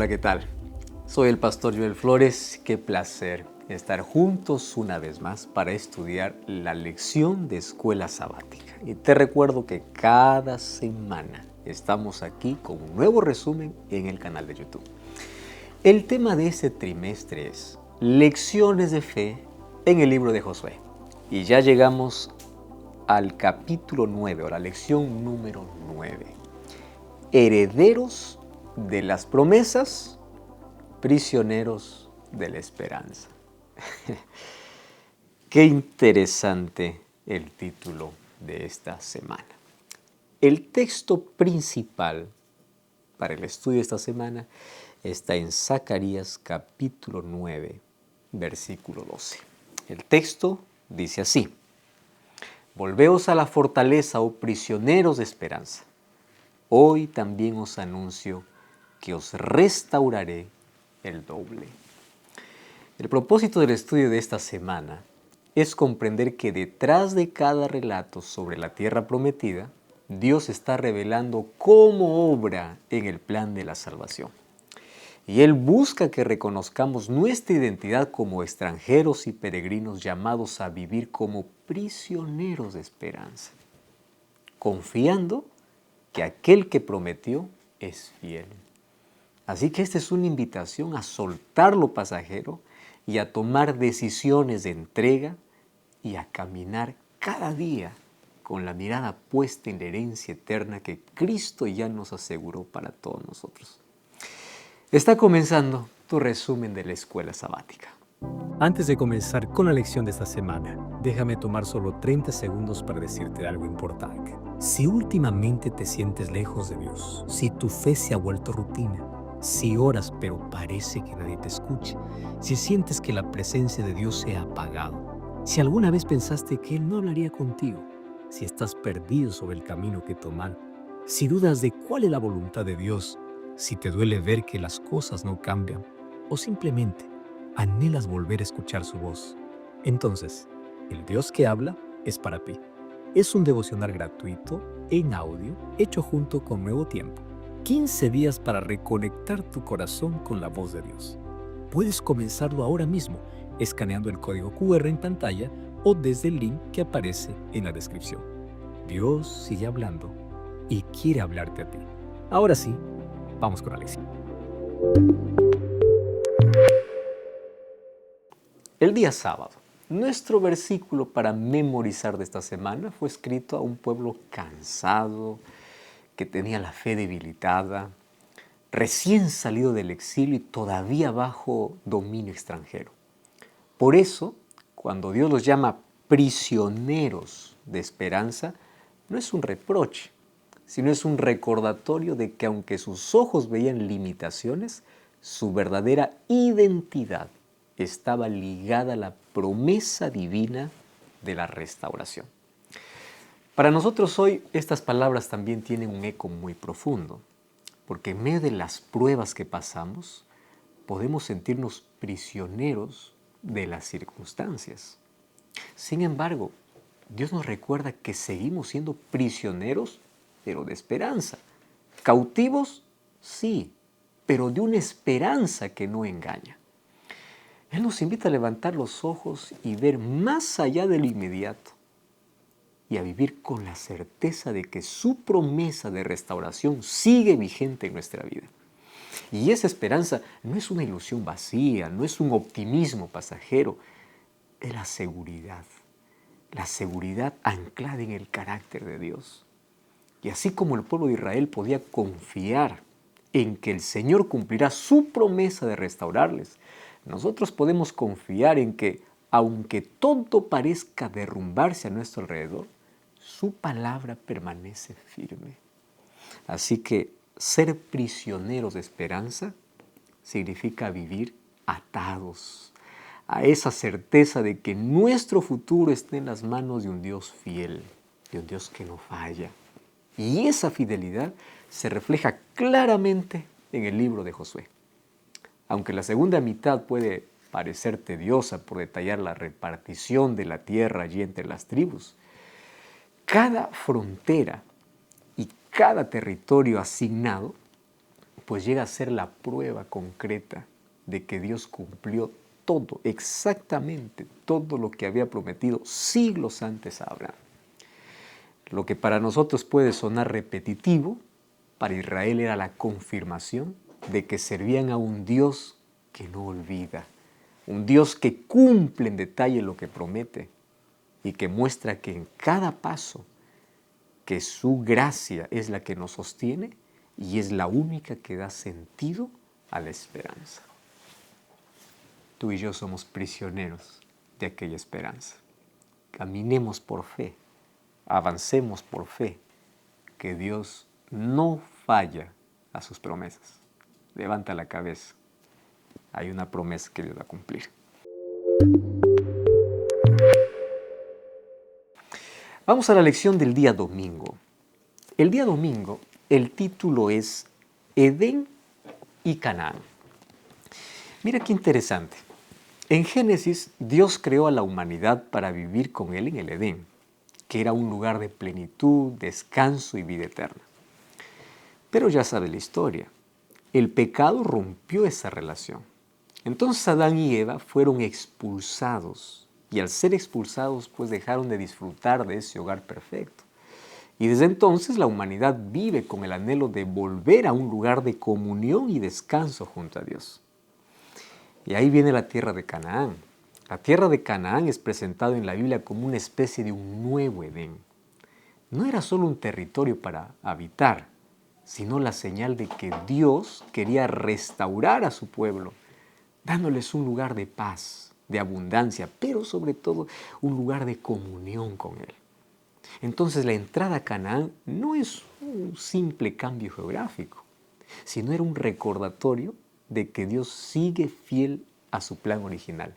Hola, ¿qué tal? Soy el pastor Joel Flores. Qué placer estar juntos una vez más para estudiar la lección de escuela sabática. Y te recuerdo que cada semana estamos aquí con un nuevo resumen en el canal de YouTube. El tema de este trimestre es lecciones de fe en el libro de Josué. Y ya llegamos al capítulo 9 o la lección número 9. Herederos de las promesas, prisioneros de la esperanza. Qué interesante el título de esta semana. El texto principal para el estudio de esta semana está en Zacarías capítulo 9, versículo 12. El texto dice así: Volveos a la fortaleza, oh prisioneros de esperanza. Hoy también os anuncio que os restauraré el doble. El propósito del estudio de esta semana es comprender que detrás de cada relato sobre la tierra prometida, Dios está revelando cómo obra en el plan de la salvación. Y Él busca que reconozcamos nuestra identidad como extranjeros y peregrinos llamados a vivir como prisioneros de esperanza, confiando que aquel que prometió es fiel. Así que esta es una invitación a soltar lo pasajero y a tomar decisiones de entrega y a caminar cada día con la mirada puesta en la herencia eterna que Cristo ya nos aseguró para todos nosotros. Está comenzando tu resumen de la escuela sabática. Antes de comenzar con la lección de esta semana, déjame tomar solo 30 segundos para decirte algo importante. Si últimamente te sientes lejos de Dios, si tu fe se ha vuelto rutina, si oras pero parece que nadie te escucha, si sientes que la presencia de Dios se ha apagado, si alguna vez pensaste que Él no hablaría contigo, si estás perdido sobre el camino que tomar, si dudas de cuál es la voluntad de Dios, si te duele ver que las cosas no cambian, o simplemente anhelas volver a escuchar su voz, entonces el Dios que habla es para ti. Es un devocional gratuito en audio hecho junto con Nuevo Tiempo. 15 días para reconectar tu corazón con la voz de Dios. Puedes comenzarlo ahora mismo escaneando el código QR en pantalla o desde el link que aparece en la descripción. Dios sigue hablando y quiere hablarte a ti. Ahora sí, vamos con la lección. El día sábado, nuestro versículo para memorizar de esta semana fue escrito a un pueblo cansado, que tenía la fe debilitada, recién salido del exilio y todavía bajo dominio extranjero. Por eso, cuando Dios los llama prisioneros de esperanza, no es un reproche, sino es un recordatorio de que aunque sus ojos veían limitaciones, su verdadera identidad estaba ligada a la promesa divina de la restauración. Para nosotros hoy estas palabras también tienen un eco muy profundo, porque en medio de las pruebas que pasamos, podemos sentirnos prisioneros de las circunstancias. Sin embargo, Dios nos recuerda que seguimos siendo prisioneros, pero de esperanza. Cautivos, sí, pero de una esperanza que no engaña. Él nos invita a levantar los ojos y ver más allá de lo inmediato y a vivir con la certeza de que su promesa de restauración sigue vigente en nuestra vida. Y esa esperanza no es una ilusión vacía, no es un optimismo pasajero, es la seguridad anclada en el carácter de Dios. Y así como el pueblo de Israel podía confiar en que el Señor cumplirá su promesa de restaurarles, nosotros podemos confiar en que, aunque todo parezca derrumbarse a nuestro alrededor, su palabra permanece firme. Así que ser prisioneros de esperanza significa vivir atados a esa certeza de que nuestro futuro está en las manos de un Dios fiel, de un Dios que no falla. Y esa fidelidad se refleja claramente en el libro de Josué. Aunque la segunda mitad puede parecer tediosa por detallar la repartición de la tierra allí entre las tribus, cada frontera y cada territorio asignado pues llega a ser la prueba concreta de que Dios cumplió todo, exactamente todo lo que había prometido siglos antes a Abraham. Lo que para nosotros puede sonar repetitivo, para Israel era la confirmación de que servían a un Dios que no olvida, un Dios que cumple en detalle lo que promete y que muestra que en cada paso que su gracia es la que nos sostiene y es la única que da sentido a la esperanza. Tú y yo somos prisioneros de aquella esperanza. Caminemos por fe, avancemos por fe, que Dios no falla a sus promesas. Levanta la cabeza. Hay una promesa que Dios va a cumplir. Vamos a la lección del día domingo. El día domingo, el título es Edén y Canaán. Mira qué interesante. En Génesis, Dios creó a la humanidad para vivir con Él en el Edén, que era un lugar de plenitud, descanso y vida eterna. Pero ya sabe la historia. El pecado rompió esa relación. Entonces Adán y Eva fueron expulsados y al ser expulsados pues dejaron de disfrutar de ese hogar perfecto. Y desde entonces la humanidad vive con el anhelo de volver a un lugar de comunión y descanso junto a Dios. Y ahí viene la tierra de Canaán. La tierra de Canaán es presentada en la Biblia como una especie de un nuevo Edén. No era solo un territorio para habitar, sino la señal de que Dios quería restaurar a su pueblo, dándoles un lugar de paz, de abundancia, pero sobre todo un lugar de comunión con Él. Entonces la entrada a Canaán no es un simple cambio geográfico, sino era un recordatorio de que Dios sigue fiel a su plan original.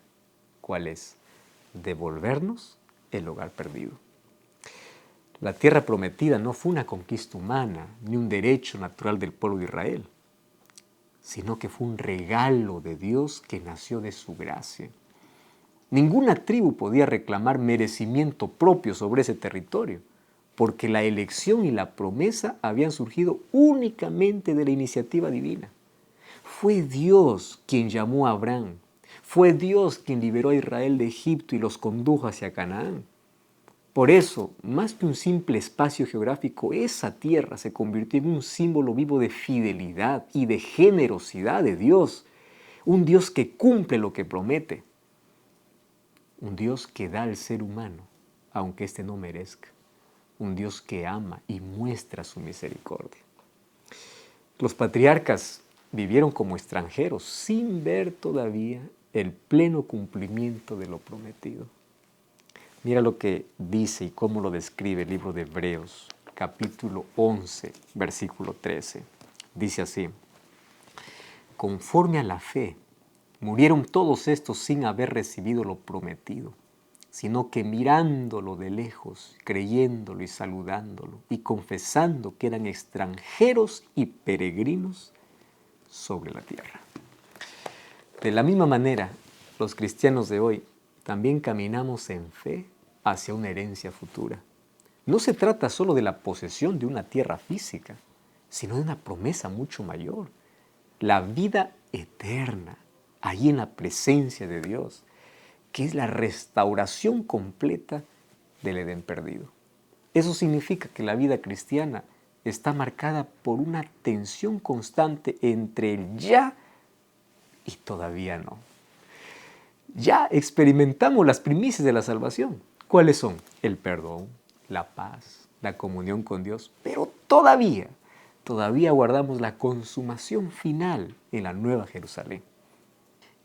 ¿Cuál es? Devolvernos el hogar perdido. La tierra prometida no fue una conquista humana, ni un derecho natural del pueblo de Israel, sino que fue un regalo de Dios que nació de su gracia. Ninguna tribu podía reclamar merecimiento propio sobre ese territorio, porque la elección y la promesa habían surgido únicamente de la iniciativa divina. Fue Dios quien llamó a Abraham, fue Dios quien liberó a Israel de Egipto y los condujo hacia Canaán. Por eso, más que un simple espacio geográfico, esa tierra se convirtió en un símbolo vivo de fidelidad y de generosidad de Dios. Un Dios que cumple lo que promete. Un Dios que da al ser humano, aunque éste no merezca. Un Dios que ama y muestra su misericordia. Los patriarcas vivieron como extranjeros sin ver todavía el pleno cumplimiento de lo prometido. Mira lo que dice y cómo lo describe el libro de Hebreos, capítulo 11, versículo 13. Dice así: conforme a la fe, murieron todos estos sin haber recibido lo prometido, sino que mirándolo de lejos, creyéndolo y saludándolo, y confesando que eran extranjeros y peregrinos sobre la tierra. De la misma manera, los cristianos de hoy también caminamos en fe hacia una herencia futura. No se trata solo de la posesión de una tierra física, sino de una promesa mucho mayor, la vida eterna, allí en la presencia de Dios, que es la restauración completa del Edén perdido. Eso significa que la vida cristiana está marcada por una tensión constante entre el ya y todavía no. Ya experimentamos las primicias de la salvación. ¿Cuáles son? El perdón, la paz, la comunión con Dios, pero todavía guardamos la consumación final en la Nueva Jerusalén.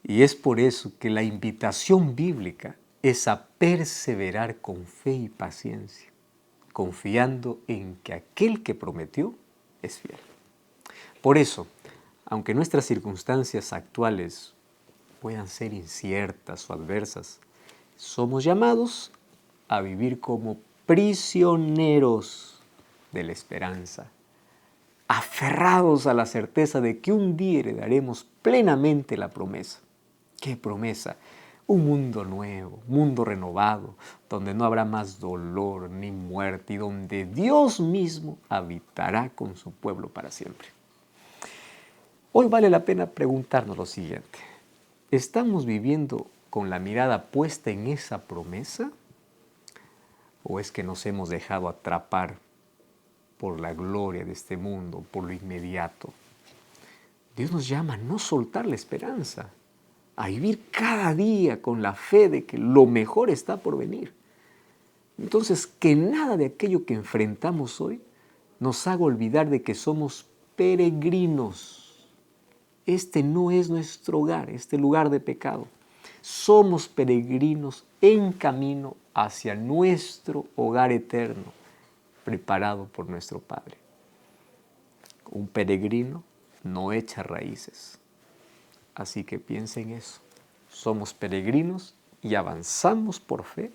Y es por eso que la invitación bíblica es a perseverar con fe y paciencia, confiando en que aquel que prometió es fiel. Por eso, aunque nuestras circunstancias actuales puedan ser inciertas o adversas, somos llamados a vivir como prisioneros de la esperanza, aferrados a la certeza de que un día heredaremos plenamente la promesa. ¿Qué promesa? Un mundo nuevo, mundo renovado, donde no habrá más dolor ni muerte y donde Dios mismo habitará con su pueblo para siempre. Hoy vale la pena preguntarnos lo siguiente. ¿Estamos viviendo con la mirada puesta en esa promesa? ¿O es que nos hemos dejado atrapar por la gloria de este mundo, por lo inmediato? Dios nos llama a no soltar la esperanza, a vivir cada día con la fe de que lo mejor está por venir. Entonces, que nada de aquello que enfrentamos hoy nos haga olvidar de que somos peregrinos. Este no es nuestro hogar, este lugar de pecado. Somos peregrinos en camino hacia nuestro hogar eterno, preparado por nuestro Padre. Un peregrino no echa raíces. Así que piensa en eso. Somos peregrinos y avanzamos por fe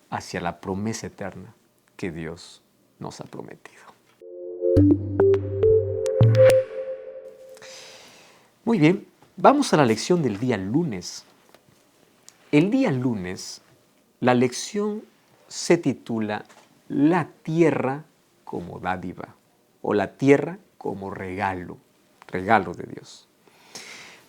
hacia la promesa eterna que Dios nos ha prometido. Muy bien, vamos a la lección del día lunes. El día lunes, la lección se titula La tierra como dádiva o la tierra como regalo, regalo de Dios.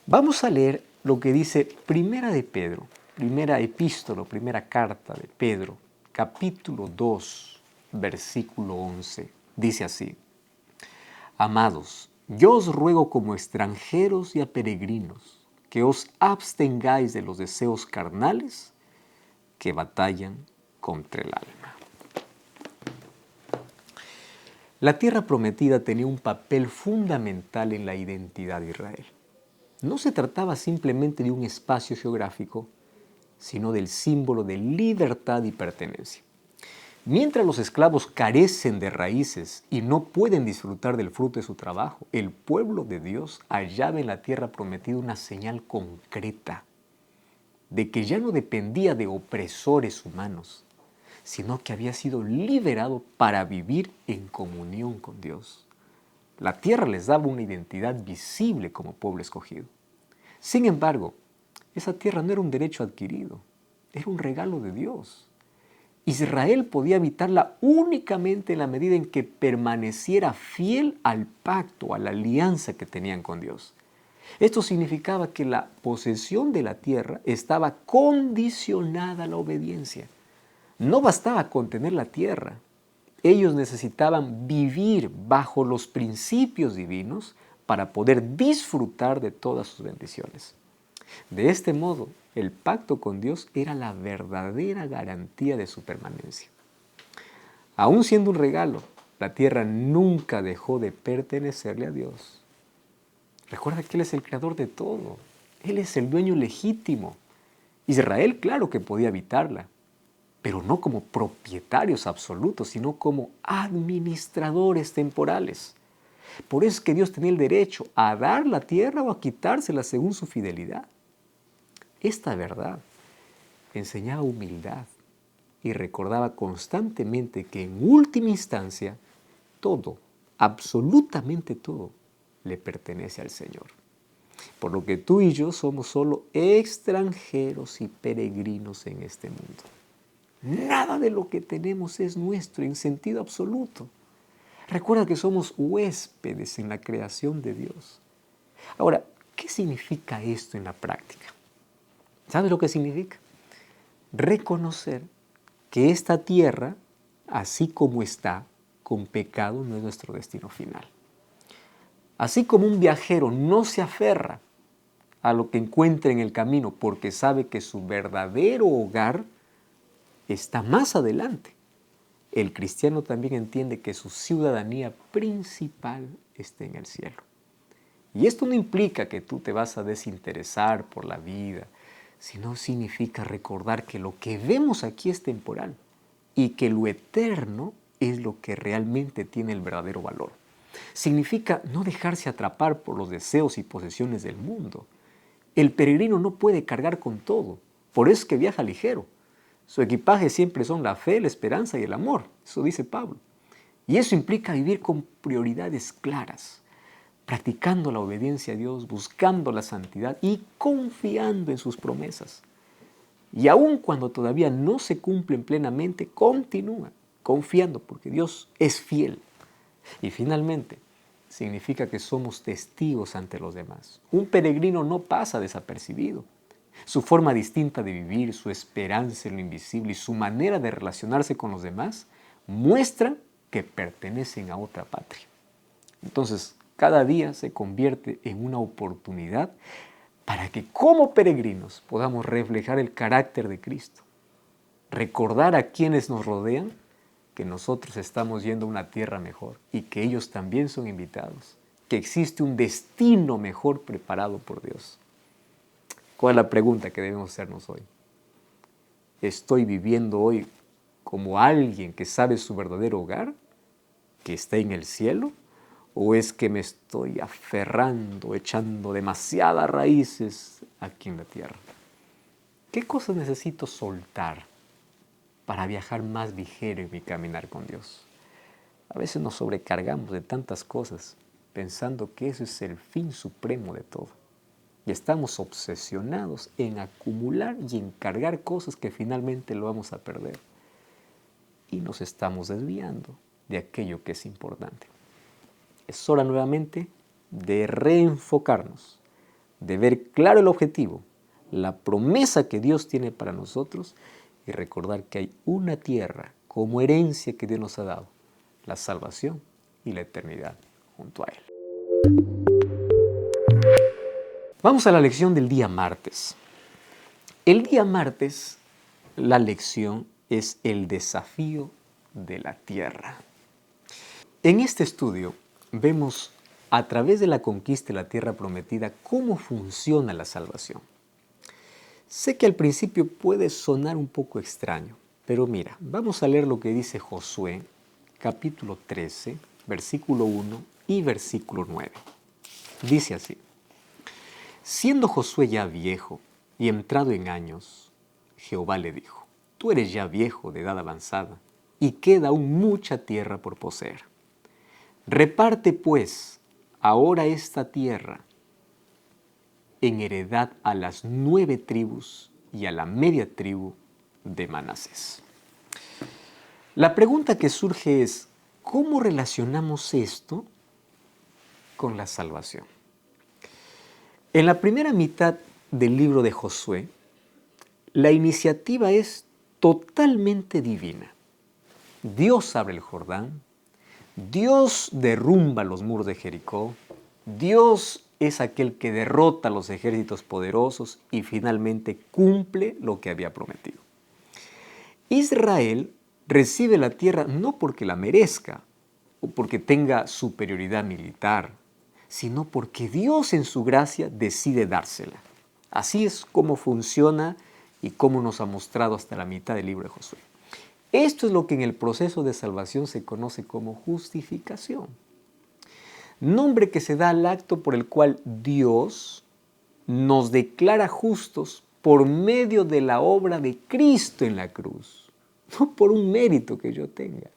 Vamos a leer lo que dice Primera de Pedro, primera epístola, primera carta de Pedro, capítulo 2, versículo 11. Dice así: Amados, yo os ruego como extranjeros y a peregrinos, que os abstengáis de los deseos carnales que batallan contra el alma. La tierra prometida tenía un papel fundamental en la identidad de Israel. No se trataba simplemente de un espacio geográfico, sino del símbolo de libertad y pertenencia. Mientras los esclavos carecen de raíces y no pueden disfrutar del fruto de su trabajo, el pueblo de Dios hallaba en la tierra prometida una señal concreta de que ya no dependía de opresores humanos, sino que había sido liberado para vivir en comunión con Dios. La tierra les daba una identidad visible como pueblo escogido. Sin embargo, esa tierra no era un derecho adquirido, era un regalo de Dios. Israel podía habitarla únicamente en la medida en que permaneciera fiel al pacto, a la alianza que tenían con Dios. Esto significaba que la posesión de la tierra estaba condicionada a la obediencia. No bastaba con tener la tierra. Ellos necesitaban vivir bajo los principios divinos para poder disfrutar de todas sus bendiciones. De este modo, el pacto con Dios era la verdadera garantía de su permanencia. Aún siendo un regalo, la tierra nunca dejó de pertenecerle a Dios. Recuerda que Él es el creador de todo. Él es el dueño legítimo. Israel, claro que podía habitarla, pero no como propietarios absolutos, sino como administradores temporales. Por eso es que Dios tenía el derecho a dar la tierra o a quitársela según su fidelidad. Esta verdad enseñaba humildad y recordaba constantemente que en última instancia todo, absolutamente todo, le pertenece al Señor. Por lo que tú y yo somos solo extranjeros y peregrinos en este mundo. Nada de lo que tenemos es nuestro en sentido absoluto. Recuerda que somos huéspedes en la creación de Dios. Ahora, ¿qué significa esto en la práctica? ¿Sabes lo que significa? Reconocer que esta tierra, así como está, con pecado, no es nuestro destino final. Así como un viajero no se aferra a lo que encuentra en el camino porque sabe que su verdadero hogar está más adelante, el cristiano también entiende que su ciudadanía principal está en el cielo. Y esto no implica que tú te vas a desinteresar por la vida, sino significa recordar que lo que vemos aquí es temporal y que lo eterno es lo que realmente tiene el verdadero valor. Significa no dejarse atrapar por los deseos y posesiones del mundo. El peregrino no puede cargar con todo, por eso es que viaja ligero. Su equipaje siempre son la fe, la esperanza y el amor, eso dice Pablo. Y eso implica vivir con prioridades claras, practicando la obediencia a Dios, buscando la santidad y confiando en sus promesas. Y aun cuando todavía no se cumplen plenamente, continúa confiando porque Dios es fiel. Y finalmente, significa que somos testigos ante los demás. Un peregrino no pasa desapercibido. Su forma distinta de vivir, su esperanza en lo invisible y su manera de relacionarse con los demás muestran que pertenecen a otra patria. Entonces, cada día se convierte en una oportunidad para que como peregrinos podamos reflejar el carácter de Cristo, recordar a quienes nos rodean que nosotros estamos yendo a una tierra mejor y que ellos también son invitados, que existe un destino mejor preparado por Dios. ¿Cuál es la pregunta que debemos hacernos hoy? ¿Estoy viviendo hoy como alguien que sabe su verdadero hogar, que está en el cielo? ¿O es que me estoy aferrando, echando demasiadas raíces aquí en la tierra? ¿Qué cosas necesito soltar para viajar más ligero en mi caminar con Dios? A veces nos sobrecargamos de tantas cosas pensando que ese es el fin supremo de todo. Y estamos obsesionados en acumular y en cargar cosas que finalmente lo vamos a perder. Y nos estamos desviando de aquello que es importante. Es hora nuevamente de reenfocarnos, de ver claro el objetivo, la promesa que Dios tiene para nosotros y recordar que hay una tierra como herencia que Dios nos ha dado, la salvación y la eternidad junto a Él. Vamos a la lección del día martes. El día martes, la lección es el desafío de la tierra. En este estudio vemos a través de la conquista de la tierra prometida cómo funciona la salvación. Sé que al principio puede sonar un poco extraño, pero mira, vamos a leer lo que dice Josué, capítulo 13, versículo 1 y versículo 9. Dice así: siendo Josué ya viejo y entrado en años, Jehová le dijo: tú eres ya viejo de edad avanzada y queda aún mucha tierra por poseer. Reparte pues ahora esta tierra en heredad a las 9 tribus y a la media tribu de Manasés. La pregunta que surge es, ¿cómo relacionamos esto con la salvación? En la primera mitad del libro de Josué, la iniciativa es totalmente divina. Dios abre el Jordán, Dios derrumba los muros de Jericó, Dios es aquel que derrota a los ejércitos poderosos y finalmente cumple lo que había prometido. Israel recibe la tierra no porque la merezca o porque tenga superioridad militar, sino porque Dios en su gracia decide dársela. Así es como funciona y cómo nos ha mostrado hasta la mitad del libro de Josué. Esto es lo que en el proceso de salvación se conoce como justificación. Nombre que se da al acto por el cual Dios nos declara justos por medio de la obra de Cristo en la cruz, no por un mérito que yo tenga.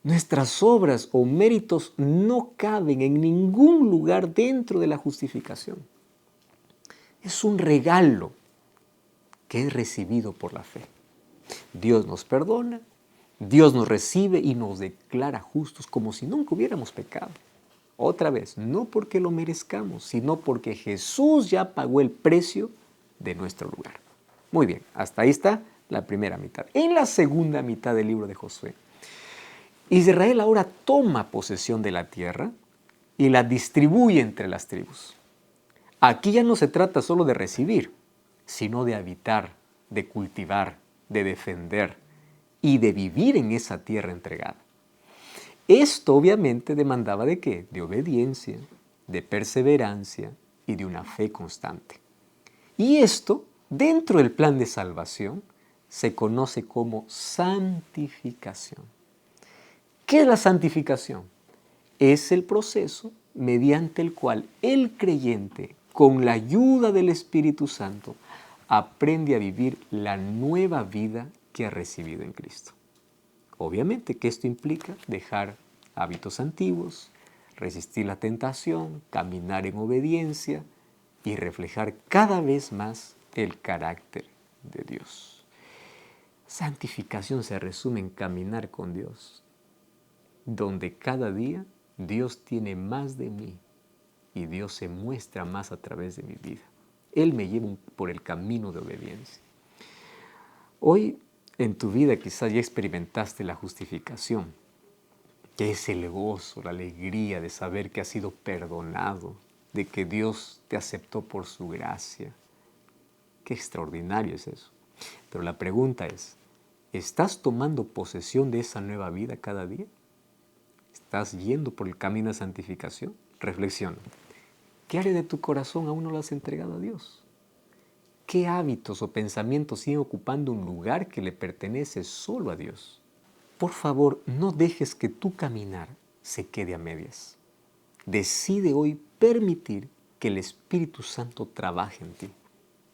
Nuestras obras o méritos no caben en ningún lugar dentro de la justificación. Es un regalo que es recibido por la fe. Dios nos perdona, Dios nos recibe y nos declara justos como si nunca hubiéramos pecado. Otra vez, no porque lo merezcamos, sino porque Jesús ya pagó el precio de nuestro lugar. Muy bien, hasta ahí está la primera mitad. En la segunda mitad del libro de Josué, Israel ahora toma posesión de la tierra y la distribuye entre las tribus. Aquí ya no se trata solo de recibir, sino de habitar, de cultivar, de defender y de vivir en esa tierra entregada. Esto obviamente demandaba ¿de qué? De obediencia, de perseverancia y de una fe constante. Y esto, dentro del plan de salvación, se conoce como santificación. ¿Qué es la santificación? Es el proceso mediante el cual el creyente, con la ayuda del Espíritu Santo, aprende a vivir la nueva vida que ha recibido en Cristo. Obviamente que esto implica dejar hábitos antiguos, resistir la tentación, caminar en obediencia y reflejar cada vez más el carácter de Dios. Santificación se resume en caminar con Dios, donde cada día Dios tiene más de mí y Dios se muestra más a través de mi vida. Él me lleva por el camino de obediencia. Hoy en tu vida quizás ya experimentaste la justificación, que es el gozo, la alegría de saber que has sido perdonado, de que Dios te aceptó por su gracia. Qué extraordinario es eso. Pero la pregunta es, ¿estás tomando posesión de esa nueva vida cada día? ¿Estás yendo por el camino de santificación? Reflexiona. ¿Qué área de tu corazón aún no lo has entregado a Dios? ¿Qué hábitos o pensamientos siguen ocupando un lugar que le pertenece solo a Dios? Por favor, no dejes que tu caminar se quede a medias. Decide hoy permitir que el Espíritu Santo trabaje en ti,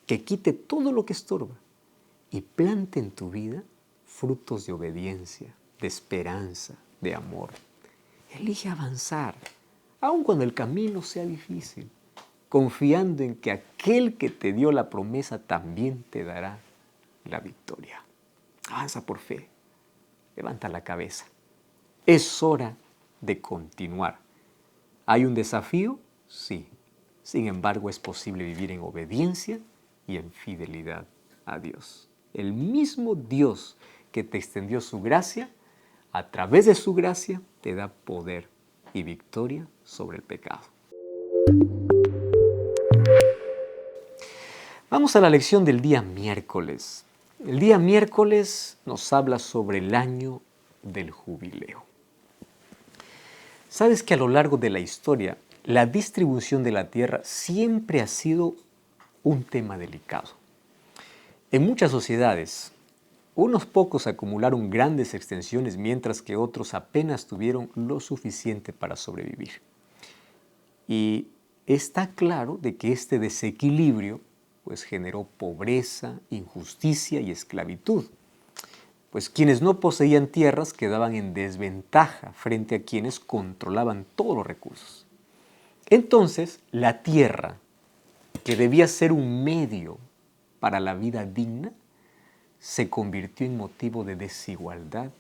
que quite todo lo que estorba y plante en tu vida frutos de obediencia, de esperanza, de amor. Elige avanzar, aun cuando el camino sea difícil, confiando en que aquel que te dio la promesa también te dará la victoria. Avanza por fe, levanta la cabeza. Es hora de continuar. ¿Hay un desafío? Sí. Sin embargo, es posible vivir en obediencia y en fidelidad a Dios. El mismo Dios que te extendió su gracia, a través de su gracia, te da poder y victoria sobre el pecado. Vamos a la lección del día miércoles. El día miércoles nos habla sobre el año del jubileo. Sabes que a lo largo de la historia, la distribución de la tierra siempre ha sido un tema delicado. En muchas sociedades, unos pocos acumularon grandes extensiones mientras que otros apenas tuvieron lo suficiente para sobrevivir. Y está claro de que este desequilibrio generó pobreza, injusticia y esclavitud. Pues quienes no poseían tierras quedaban en desventaja frente a quienes controlaban todos los recursos. Entonces, la tierra, que debía ser un medio para la vida digna, se convirtió en motivo de desigualdad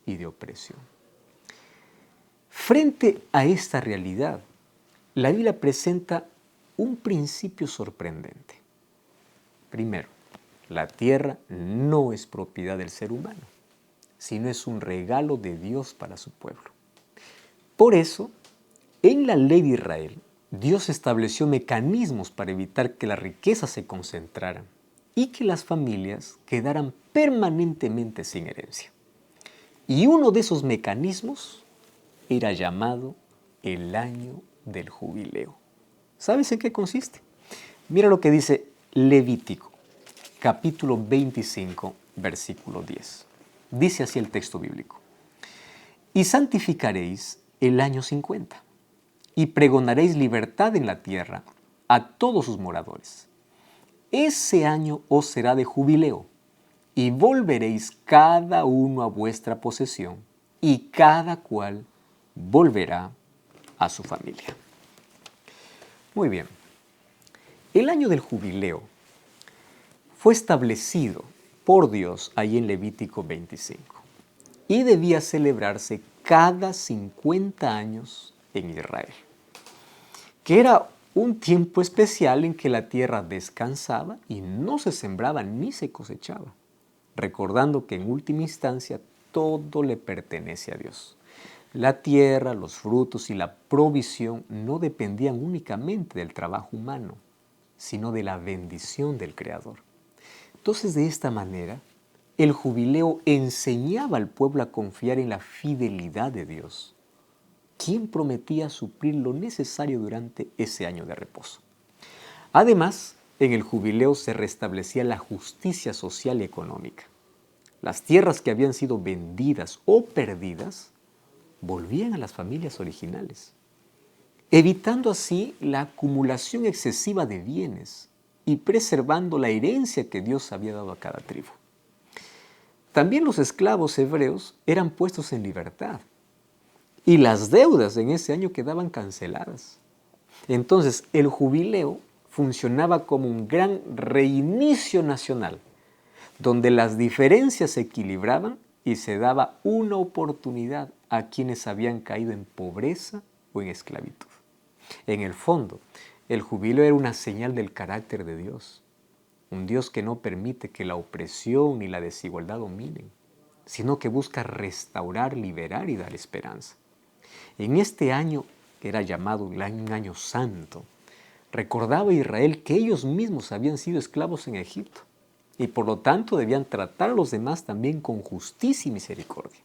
y de opresión. Frente a esta realidad, la Biblia presenta un principio sorprendente. Primero, la tierra no es propiedad del ser humano, sino es un regalo de Dios para su pueblo. Por eso, en la ley de Israel, Dios estableció mecanismos para evitar que la riqueza se concentrara y que las familias quedaran permanentemente sin herencia. Y uno de esos mecanismos era llamado el año del jubileo. ¿Sabes en qué consiste? Mira lo que dice Levítico, capítulo 25, versículo 10. Dice así el texto bíblico. Y santificaréis el año 50, y pregonaréis libertad en la tierra a todos sus moradores. Ese año os será de jubileo, y volveréis cada uno a vuestra posesión, y cada cual volverá a su familia. Muy bien. El año del jubileo fue establecido por Dios ahí en Levítico 25 y debía celebrarse cada 50 años en Israel, que era un tiempo especial en que la tierra descansaba y no se sembraba ni se cosechaba, recordando que en última instancia todo le pertenece a Dios. La tierra, los frutos y la provisión no dependían únicamente del trabajo humano, sino de la bendición del Creador. Entonces, de esta manera, el jubileo enseñaba al pueblo a confiar en la fidelidad de Dios, quien prometía suplir lo necesario durante ese año de reposo. Además, en el jubileo se restablecía la justicia social y económica. Las tierras que habían sido vendidas o perdidas volvían a las familias originales, evitando así la acumulación excesiva de bienes y preservando la herencia que Dios había dado a cada tribu. También los esclavos hebreos eran puestos en libertad y las deudas en ese año quedaban canceladas. Entonces, el jubileo funcionaba como un gran reinicio nacional, donde las diferencias se equilibraban y se daba una oportunidad a quienes habían caído en pobreza o en esclavitud. En el fondo, el jubileo era una señal del carácter de Dios, un Dios que no permite que la opresión y la desigualdad dominen, sino que busca restaurar, liberar y dar esperanza. En este año, que era llamado un año santo, recordaba a Israel que ellos mismos habían sido esclavos en Egipto y por lo tanto debían tratar a los demás también con justicia y misericordia.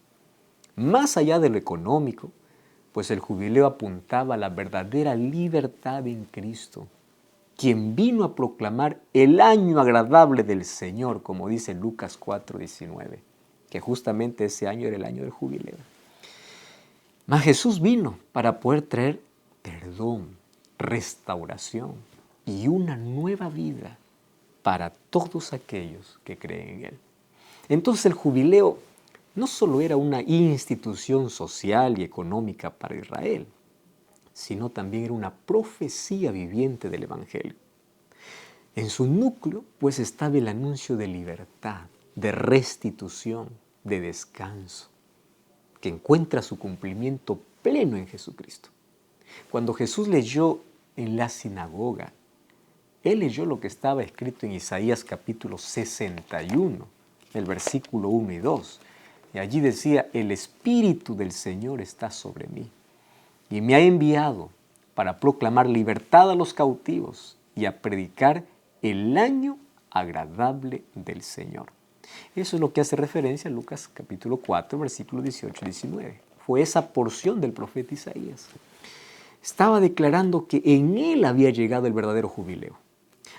Más allá de lo económico, pues el jubileo apuntaba a la verdadera libertad en Cristo, quien vino a proclamar el año agradable del Señor, como dice Lucas 4:19, que justamente ese año era el año del jubileo. Mas Jesús vino para poder traer perdón, restauración y una nueva vida para todos aquellos que creen en Él. Entonces el jubileo no solo era una institución social y económica para Israel, sino también era una profecía viviente del Evangelio. En su núcleo, pues, estaba el anuncio de libertad, de restitución, de descanso, que encuentra su cumplimiento pleno en Jesucristo. Cuando Jesús leyó en la sinagoga, Él leyó lo que estaba escrito en Isaías capítulo 61, el versículo 1 y 2. Y allí decía, el Espíritu del Señor está sobre mí y me ha enviado para proclamar libertad a los cautivos y a predicar el año agradable del Señor. Eso es lo que hace referencia a Lucas capítulo 4, versículos 18 y 19. Fue esa porción del profeta Isaías. Estaba declarando que en él había llegado el verdadero jubileo.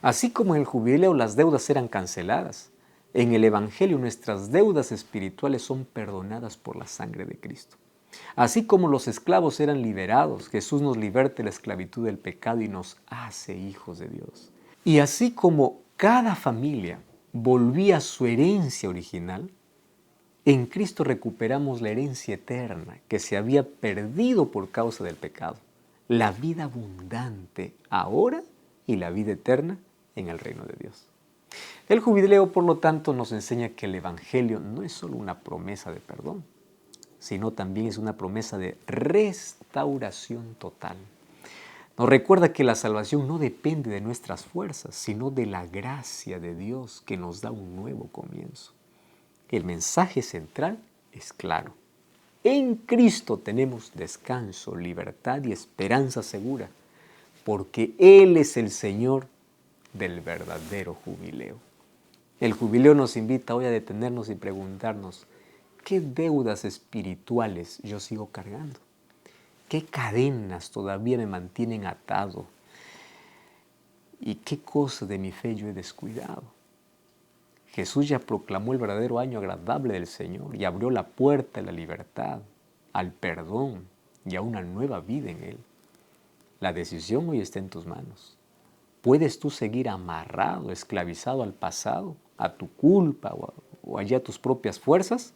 Así como en el jubileo las deudas eran canceladas, en el Evangelio nuestras deudas espirituales son perdonadas por la sangre de Cristo. Así como los esclavos eran liberados, Jesús nos liberta de la esclavitud del pecado y nos hace hijos de Dios. Y así como cada familia volvía a su herencia original, en Cristo recuperamos la herencia eterna que se había perdido por causa del pecado, la vida abundante ahora y la vida eterna en el reino de Dios. El jubileo, por lo tanto, nos enseña que el Evangelio no es solo una promesa de perdón, sino también es una promesa de restauración total. Nos recuerda que la salvación no depende de nuestras fuerzas, sino de la gracia de Dios que nos da un nuevo comienzo. El mensaje central es claro. En Cristo tenemos descanso, libertad y esperanza segura, porque Él es el Señor del verdadero jubileo. El jubileo nos invita hoy a detenernos y preguntarnos, ¿qué deudas espirituales yo sigo cargando? ¿Qué cadenas todavía me mantienen atado? ¿Y qué cosa de mi fe yo he descuidado? Jesús ya proclamó el verdadero año agradable del Señor y abrió la puerta a la libertad, al perdón y a una nueva vida en Él. La decisión hoy está en tus manos. ¿Puedes tú seguir amarrado, esclavizado al pasado, a tu culpa o allá a tus propias fuerzas?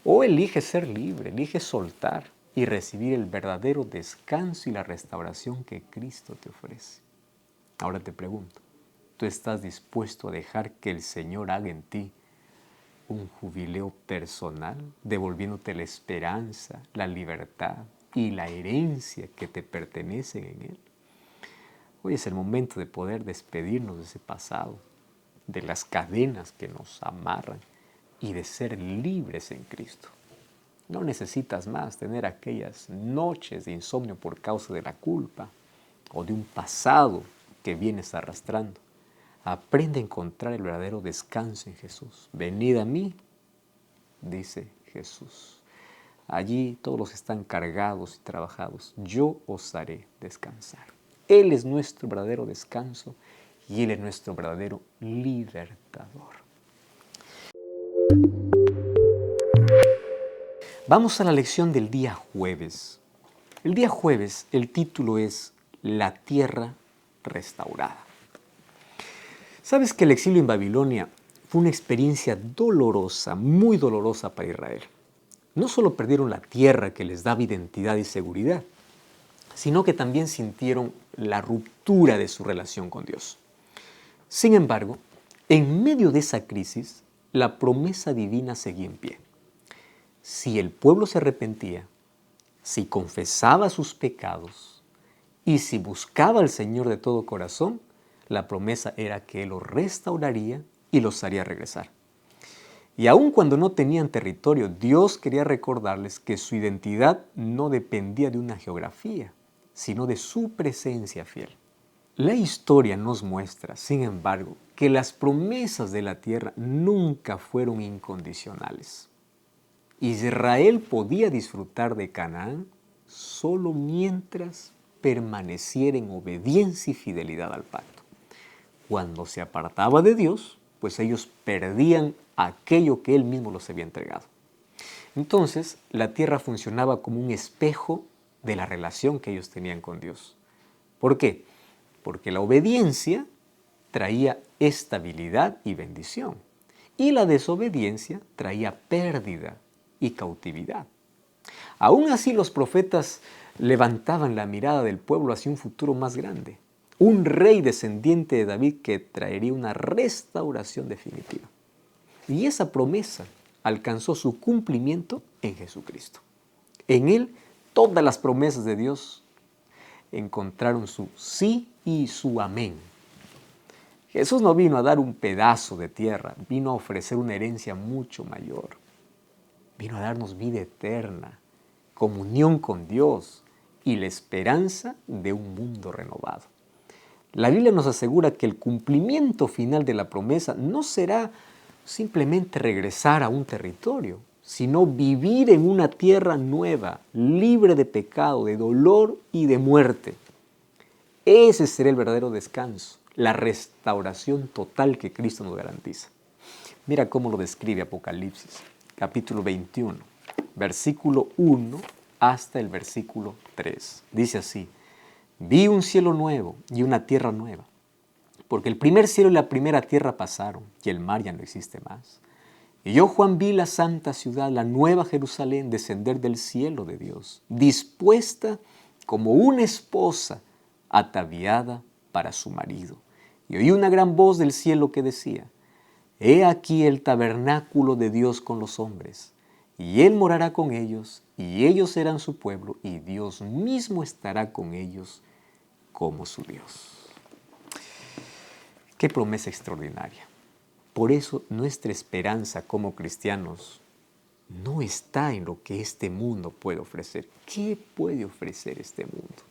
¿O eliges ser libre, eliges soltar y recibir el verdadero descanso y la restauración que Cristo te ofrece? Ahora te pregunto, ¿tú estás dispuesto a dejar que el Señor haga en ti un jubileo personal, devolviéndote la esperanza, la libertad y la herencia que te pertenecen en Él? Hoy es el momento de poder despedirnos de ese pasado, de las cadenas que nos amarran y de ser libres en Cristo. No necesitas más tener aquellas noches de insomnio por causa de la culpa o de un pasado que vienes arrastrando. Aprende a encontrar el verdadero descanso en Jesús. Venid a mí, dice Jesús. Allí todos los que están cargados y trabajados, yo os haré descansar. Él es nuestro verdadero descanso y Él es nuestro verdadero libertador. Vamos a la lección del día jueves. El día jueves, el título es La tierra restaurada. ¿Sabes que el exilio en Babilonia fue una experiencia dolorosa, muy dolorosa para Israel? No solo perdieron la tierra que les daba identidad y seguridad, sino que también sintieron la ruptura de su relación con Dios. Sin embargo, en medio de esa crisis, la promesa divina seguía en pie. Si el pueblo se arrepentía, si confesaba sus pecados y si buscaba al Señor de todo corazón, la promesa era que Él los restauraría y los haría regresar. Y aun cuando no tenían territorio, Dios quería recordarles que su identidad no dependía de una geografía, sino de su presencia fiel. La historia nos muestra, sin embargo, que las promesas de la tierra nunca fueron incondicionales. Israel podía disfrutar de Canaán solo mientras permaneciera en obediencia y fidelidad al pacto. Cuando se apartaba de Dios, pues ellos perdían aquello que Él mismo los había entregado. Entonces, la tierra funcionaba como un espejo de la relación que ellos tenían con Dios. ¿Por qué? Porque la obediencia traía estabilidad y bendición, y la desobediencia traía pérdida y cautividad. Aún así, los profetas levantaban la mirada del pueblo hacia un futuro más grande, un rey descendiente de David que traería una restauración definitiva. Y esa promesa alcanzó su cumplimiento en Jesucristo. En Él, todas las promesas de Dios encontraron su sí y su amén. Jesús no vino a dar un pedazo de tierra, vino a ofrecer una herencia mucho mayor. Vino a darnos vida eterna, comunión con Dios y la esperanza de un mundo renovado. La Biblia nos asegura que el cumplimiento final de la promesa no será simplemente regresar a un territorio, sino vivir en una tierra nueva, libre de pecado, de dolor y de muerte. Ese será el verdadero descanso, la restauración total que Cristo nos garantiza. Mira cómo lo describe Apocalipsis, capítulo 21, versículo 1 hasta el versículo 3. Dice así: vi un cielo nuevo y una tierra nueva, porque el primer cielo y la primera tierra pasaron, y el mar ya no existe más. Y yo, Juan, vi la santa ciudad, la nueva Jerusalén, descender del cielo de Dios, dispuesta como una esposa ataviada para su marido. Y oí una gran voz del cielo que decía: he aquí el tabernáculo de Dios con los hombres, y Él morará con ellos, y ellos serán su pueblo, y Dios mismo estará con ellos como su Dios. ¡Qué promesa extraordinaria! Por eso nuestra esperanza como cristianos no está en lo que este mundo puede ofrecer. ¿Qué puede ofrecer este mundo?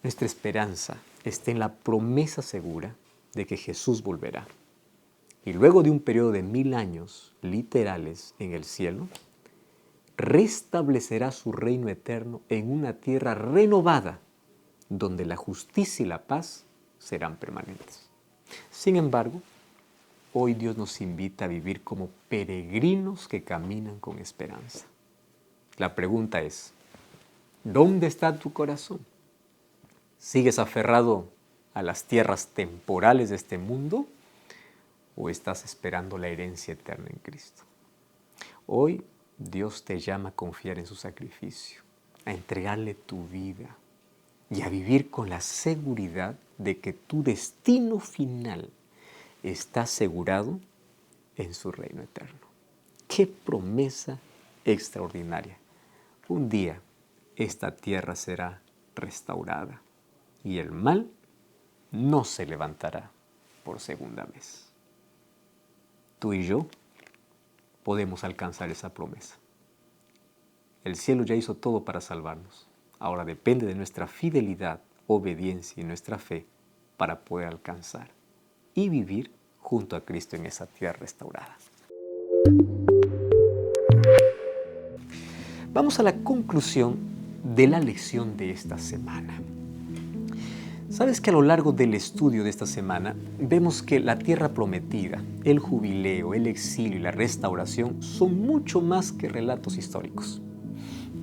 Nuestra esperanza está en la promesa segura de que Jesús volverá. Y luego de un periodo de 1000 años literales en el cielo, restablecerá su reino eterno en una tierra renovada, donde la justicia y la paz serán permanentes. Sin embargo, hoy Dios nos invita a vivir como peregrinos que caminan con esperanza. La pregunta es: ¿dónde está tu corazón? ¿Sigues aferrado a las tierras temporales de este mundo o estás esperando la herencia eterna en Cristo? Hoy Dios te llama a confiar en su sacrificio, a entregarle tu vida y a vivir con la seguridad de que tu destino final está asegurado en su reino eterno. ¡Qué promesa extraordinaria! Un día esta tierra será restaurada y el mal no se levantará por segunda vez. Tú y yo podemos alcanzar esa promesa. El cielo ya hizo todo para salvarnos. Ahora depende de nuestra fidelidad, obediencia y nuestra fe para poder alcanzar y vivir junto a Cristo en esa tierra restaurada. Vamos a la conclusión de la lección de esta semana. Sabes que a lo largo del estudio de esta semana vemos que la tierra prometida, el jubileo, el exilio y la restauración son mucho más que relatos históricos.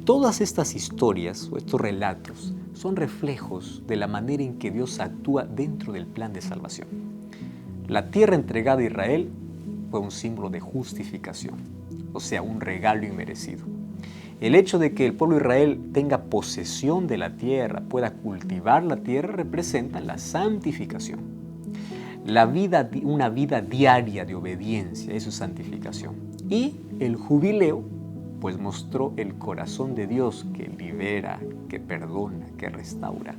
Todas estas historias o estos relatos son reflejos de la manera en que Dios actúa dentro del plan de salvación. La tierra entregada a Israel fue un símbolo de justificación, o sea, un regalo inmerecido. El hecho de que el pueblo de Israel tenga posesión de la tierra, pueda cultivar la tierra, representa la santificación. Una vida diaria de obediencia, eso es santificación. Y el jubileo pues mostró el corazón de Dios que libera, que perdona, que restaura.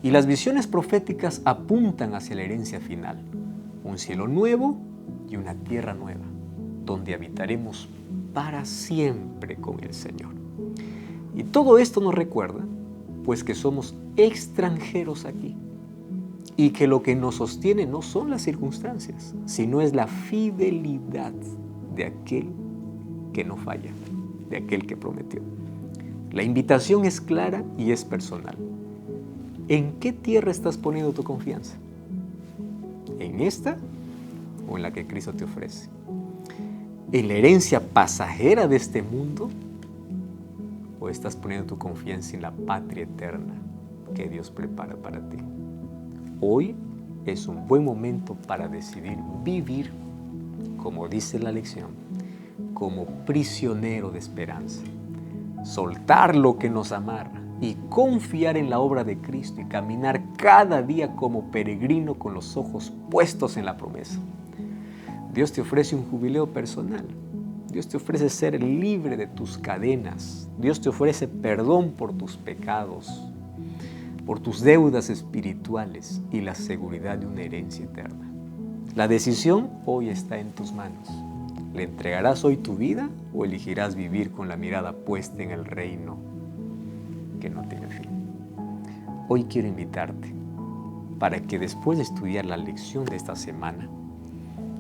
Y las visiones proféticas apuntan hacia la herencia final, un cielo nuevo y una tierra nueva, donde habitaremos para siempre con el Señor. Y todo esto nos recuerda, pues, que somos extranjeros aquí y que lo que nos sostiene no son las circunstancias, sino es la fidelidad de aquel que no falla, de aquel que prometió. La invitación es clara y es personal. ¿En qué tierra estás poniendo tu confianza? ¿En esta o en la que Cristo te ofrece? ¿En la herencia pasajera de este mundo? ¿O estás poniendo tu confianza en la patria eterna que Dios prepara para ti? Hoy es un buen momento para decidir vivir, como dice la lección, como prisionero de esperanza. Soltar lo que nos amarra y confiar en la obra de Cristo y caminar cada día como peregrino con los ojos puestos en la promesa. Dios te ofrece un jubileo personal. Dios te ofrece ser libre de tus cadenas. Dios te ofrece perdón por tus pecados, por tus deudas espirituales y la seguridad de una herencia eterna. La decisión hoy está en tus manos. ¿Le entregarás hoy tu vida o elegirás vivir con la mirada puesta en el reino que no tiene fin? Hoy quiero invitarte para que después de estudiar la lección de esta semana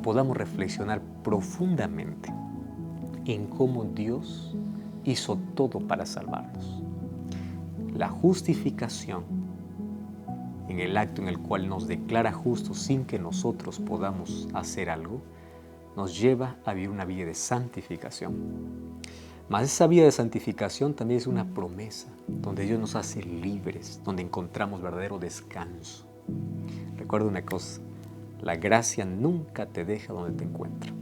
podamos reflexionar profundamente en cómo Dios hizo todo para salvarnos. La justificación, en el acto en el cual nos declara justos sin que nosotros podamos hacer algo, nos lleva a vivir una vida de santificación. Mas esa vida de santificación también es una promesa, donde Dios nos hace libres, donde encontramos verdadero descanso. Recuerda una cosa, la gracia nunca te deja donde te encuentra.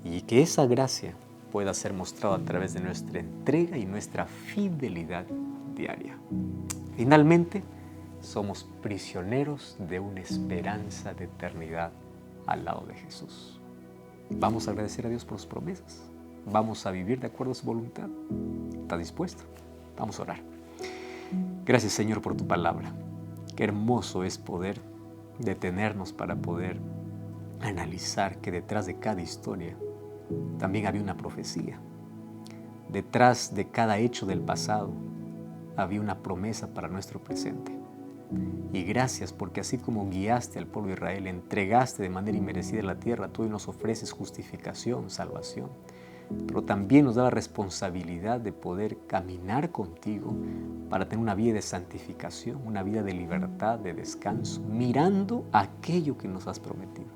Y que esa gracia pueda ser mostrada a través de nuestra entrega y nuestra fidelidad diaria. Finalmente, somos prisioneros de una esperanza de eternidad al lado de Jesús. Vamos a agradecer a Dios por sus promesas. Vamos a vivir de acuerdo a su voluntad. ¿Estás dispuesto? Vamos a orar. Gracias, Señor, por tu palabra. Qué hermoso es poder detenernos para poder analizar que detrás de cada historia también había una profecía. Detrás de cada hecho del pasado había una promesa para nuestro presente. Y gracias porque así como guiaste al pueblo de Israel, entregaste de manera inmerecida la tierra, tú hoy nos ofreces justificación, salvación. Pero también nos da la responsabilidad de poder caminar contigo para tener una vida de santificación, una vida de libertad, de descanso, mirando aquello que nos has prometido.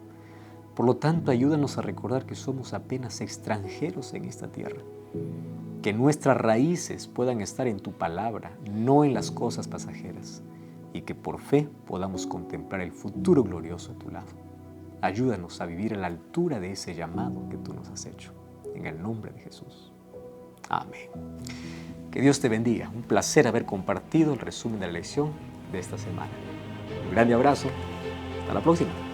Por lo tanto, ayúdanos a recordar que somos apenas extranjeros en esta tierra, que nuestras raíces puedan estar en tu palabra, no en las cosas pasajeras, y que por fe podamos contemplar el futuro glorioso a tu lado. Ayúdanos a vivir a la altura de ese llamado que tú nos has hecho. En el nombre de Jesús. Amén. Que Dios te bendiga. Un placer haber compartido el resumen de la lección de esta semana. Un grande abrazo. Hasta la próxima.